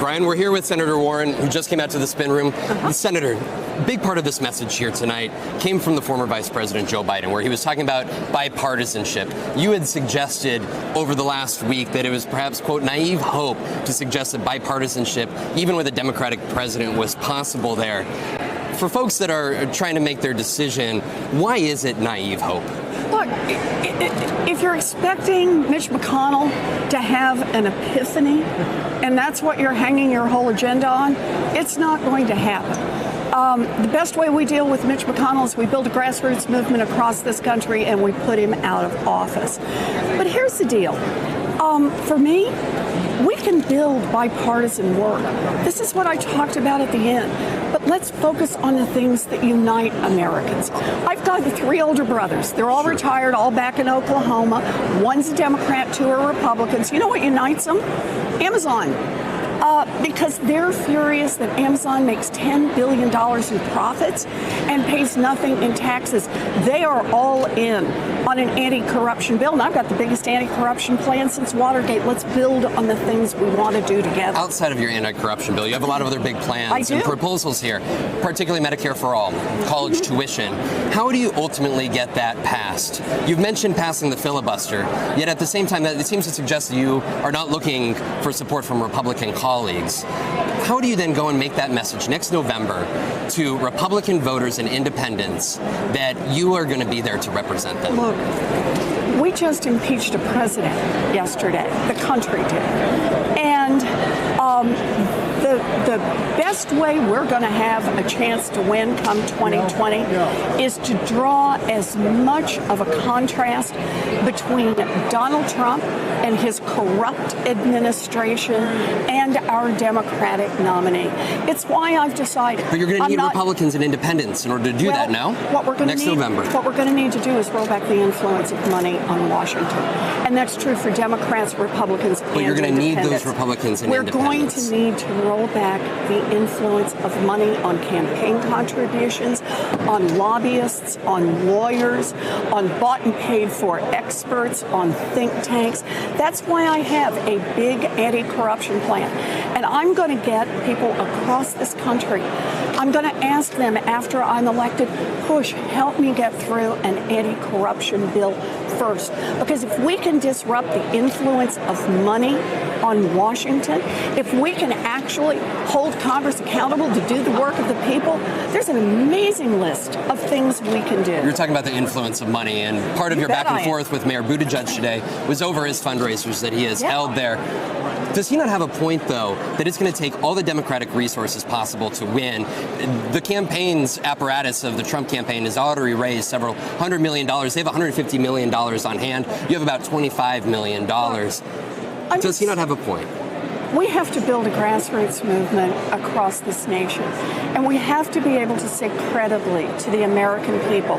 Brian, we're here with Senator Warren, who just came out to the spin room. Senator, big part of this message here tonight came from the former Vice President Joe Biden, where he was talking about bipartisanship. You had suggested over the last week that it was perhaps, quote, naive hope to suggest that bipartisanship, even with a Democratic president, was possible there. For folks that are trying to make their decision, why is it naive hope? Look, if you're expecting Mitch McConnell to have an epiphany, and that's what you're hanging your whole agenda on, it's not going to happen. The best way we deal with Mitch McConnell is we build a grassroots movement across this country and we put him out of office. But here's the deal. For me, we can build bipartisan work. This is what I talked about at the end. But let's focus on the things that unite Americans. I've got 3 older brothers. They're all retired, all back in Oklahoma. One's a Democrat, 2 are Republicans. You know what unites them? Amazon. Because they're furious that Amazon makes $10 billion in profits and pays nothing in taxes. They are all in on an anti-corruption bill, and I've got the biggest anti-corruption plan since Watergate. Let's build on the things we want to do together. Outside of your anti-corruption bill, you have a lot of other big plans and proposals here, particularly Medicare for All, college tuition. How do you ultimately get that passed? You've mentioned passing the filibuster, yet at the same time, that it seems to suggest that you are not looking for support from Republican colleagues. How do you then go and make that message next November to Republican voters and independents that you are going to be there to represent them? Look, we just impeached a president yesterday. The country did. And the best way we're going to have a chance to win come 2020 is to draw as much of a contrast between Donald Trump and his corrupt administration and our Democratic nominee. It's why I've decided. But you're going to need Republicans and independents in order to do that now? Next November. What we're going to need to do is roll back the influence of money on Washington. And that's true for Democrats, Republicans, and independents. But you're going to need those Republicans and independents. We're going to need to roll back the influence of money on campaign contributions, on lobbyists, on lawyers, on bought and paid for experts, on think tanks. That's why I have a big anti-corruption plan. And I'm going to get people across this country. I'm going to ask them after I'm elected, push, help me get through an anti-corruption bill first. Because if we can disrupt the influence of money on Washington, if we can actually hold Congress accountable to do the work of the people, there's an amazing list of things we can do. You're talking about the influence of money, and part of your back and forth with Mayor Buttigieg today was over his fundraisers that he has held there. Does he not have a point, though, that it's going to take all the Democratic resources possible to win? The campaign's apparatus of the Trump campaign has already raised several $100 million. They have $150 million on hand. You have about $25 million. Does he not have a point? We have to build a grassroots movement across this nation. And we have to be able to say credibly to the American people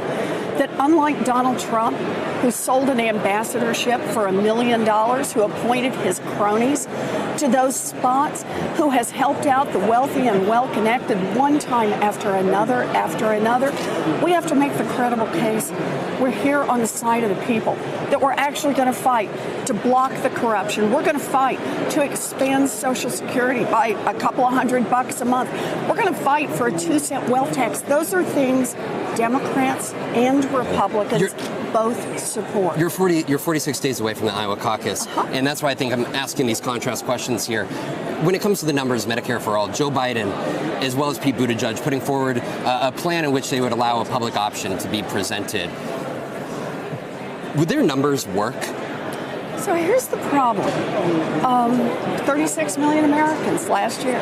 that unlike Donald Trump, who sold an ambassadorship for $1 million, who appointed his cronies to those spots, who has helped out the wealthy and well-connected one time after another, we have to make the credible case we're here on the side of the people, that we're actually going to fight to block the corruption. We're going to fight to expand Social Security by a couple of $100 a month. We're going to fight for a 2-cent wealth tax. Those are things Democrats and Republicans both support. You're 46 days away from the Iowa caucus, and that's why I think I'm asking these contrast questions here. When it comes to the numbers, Medicare for All, Joe Biden, as well as Pete Buttigieg, putting forward a plan in which they would allow a public option to be presented. Would their numbers work? So here's the problem. 36 million Americans last year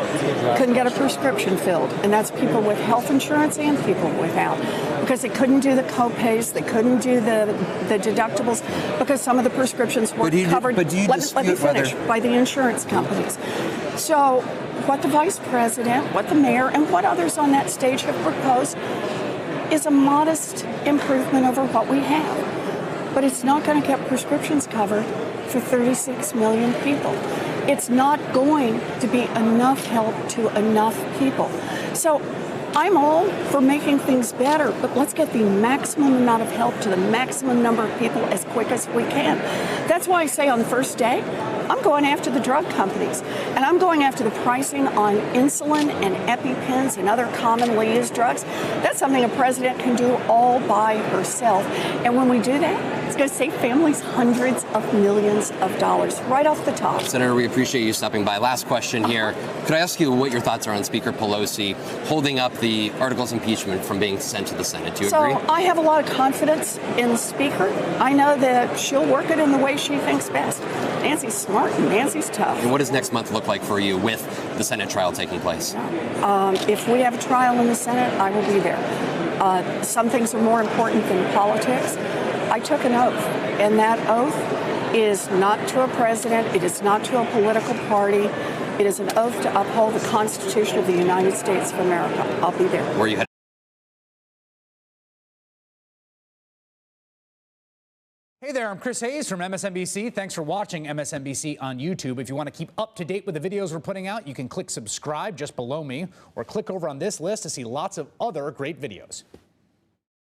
couldn't get a prescription filled, and that's people with health insurance and people without, because they couldn't do the co-pays, they couldn't do the deductibles, because some of the prescriptions weren't covered. Let me finish. By the insurance companies. So what the vice president, what the mayor, and what others on that stage have proposed is a modest improvement over what we have. But it's not going to get prescriptions covered for 36 million people. It's not going to be enough help to enough people. So I'm all for making things better, but let's get the maximum amount of help to the maximum number of people as quick as we can. That's why I say on the first day, I'm going after the drug companies, and I'm going after the pricing on insulin and EpiPens and other commonly used drugs. That's something a president can do all by herself. And when we do that, it's going to save families hundreds of millions of dollars right off the top. Senator, we appreciate you stopping by. Last question here. Could I ask you what your thoughts are on Speaker Pelosi holding up the articles of impeachment from being sent to the Senate? Do you agree? So I have a lot of confidence in the Speaker. I know that she'll work it in the way she thinks best. Nancy's smart and Nancy's tough. And what does next month look like for you with the Senate trial taking place? If we have a trial in the Senate, I will be there. Some things are more important than politics. I took an oath, and that oath is not to a president. It is not to a political party. It is an oath to uphold the Constitution of the United States of America. I'll be there. Where are you headed? Hey there, I'm Chris Hayes from MSNBC. Thanks for watching MSNBC on YouTube. If you want to keep up to date with the videos we're putting out, you can click subscribe just below me or click over on this list to see lots of other great videos.